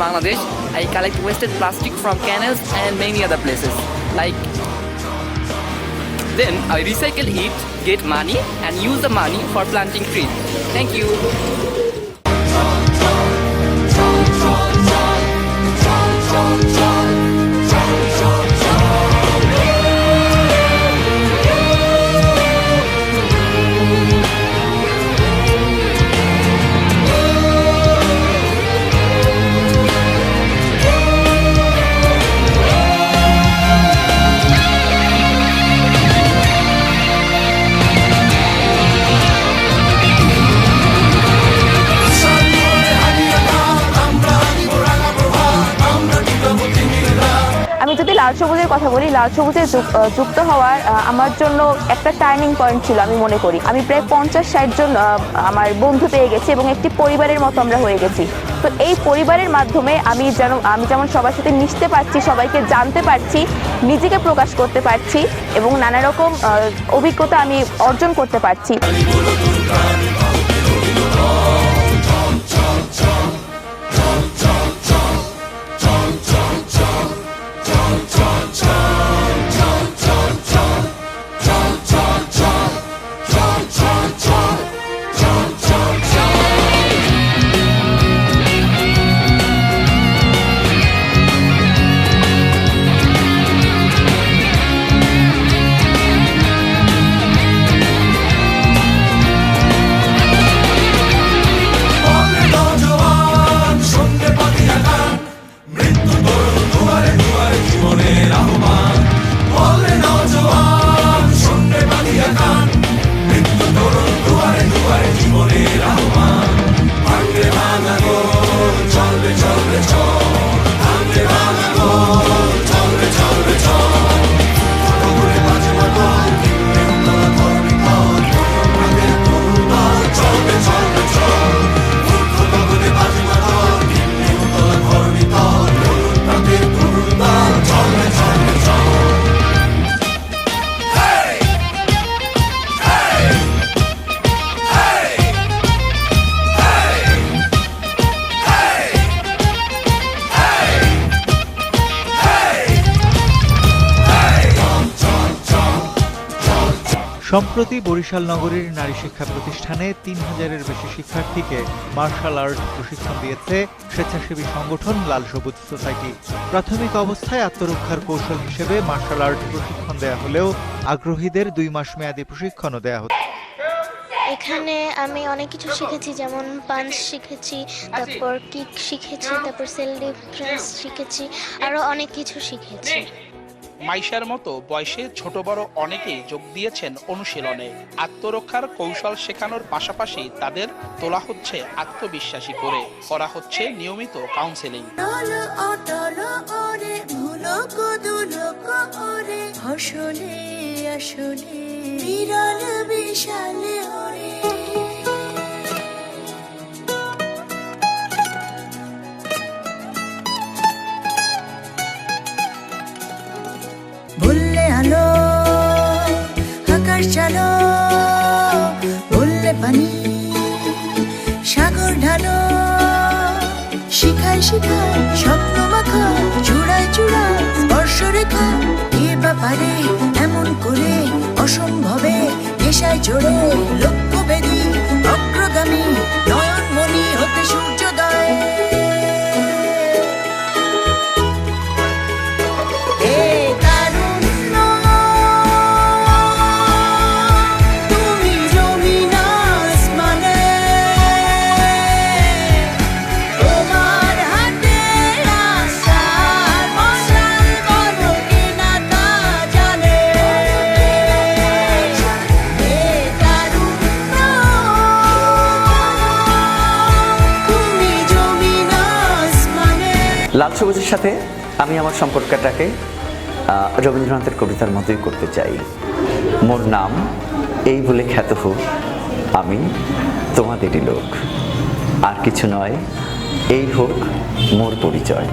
Bangladesh. I collect wasted plastic from canals and many other places. Then I recycle it, get money, and use the money for planting trees. Thank you. আমি যদি লাল সবুজের কথা বলি, লাল সবুজে যুক্ত হওয়ার আমার জন্য একটা টার্নিং পয়েন্ট ছিল আমি মনে করি। আমি প্রায় 50-60 জন আমার বন্ধু পেয়ে গেছি এবং একটি পরিবারের মতো আমরা হয়ে গেছি। তো এই পরিবারের মাধ্যমে আমি যেমন সবার সাথে মিশতে পারছি, সবাইকে জানতে পারছি, নিজেকে প্রকাশ করতে পারছি এবং নানা রকম অভিজ্ঞতা আমি অর্জন করতে পারছি। সম্প্রতি বরিশাল নগরীর নারী শিক্ষা প্রতিষ্ঠানে 3000-এর বেশি শিক্ষার্থীকে মার্শাল আর্ট প্রশিক্ষণ দিয়েছে স্বেচ্ছাসেবী সংগঠন লাল সবুজ সোসাইটি। প্রাথমিক অবস্থায় আত্মরক্ষার কৌশল হিসেবে মার্শাল আর্ট প্রশিক্ষণ দেয়া হলেও আগ্রহীদের 2 মাস মেয়াদী প্রশিক্ষণও দেয়া হচ্ছে। এখানে আমি অনেক কিছু শিখেছি, যেমন পাঞ্চ শিখেছি, তারপর কিক শিখেছি, তারপর সেলফ ডিফেন্স শিখেছি, আরো অনেক কিছু শিখেছি। মাইশার মতো বয়সে ছোট বড় অনেকেই যোগ দিয়েছেন অনুশীলনে। আত্মরক্ষার কৌশল শেখানোর পাশাপাশি তাদের তোলা হচ্ছে আত্মবিশ্বাসী করে, করা হচ্ছে নিয়মিত কাউন্সেলিং। ভুললে আলো আকাশ চালো, ভুললে পানি সাগর ঢালো, শিখায় শিখায় স্বপ্ন মাখা, চূড়ায় চূড়ায় স্পর্শ রেখা, কে বা পারে এমন করে অসম্ভবে নেশায় চড়ে লক্ষ্যভেদী অগ্রগামী নয়নমণি হতে সূর্যোদয়। লাল সবুজের সাথে আমি আমার সম্পর্কটাকে রবীন্দ্রনাথের কবিতার মতোই করতে চাই। মোর নাম এই বলে খ্যাত হোক, আমি তোমাদেরই লোক, আর কিছু নয়, এই হোক মোর পরিচয়।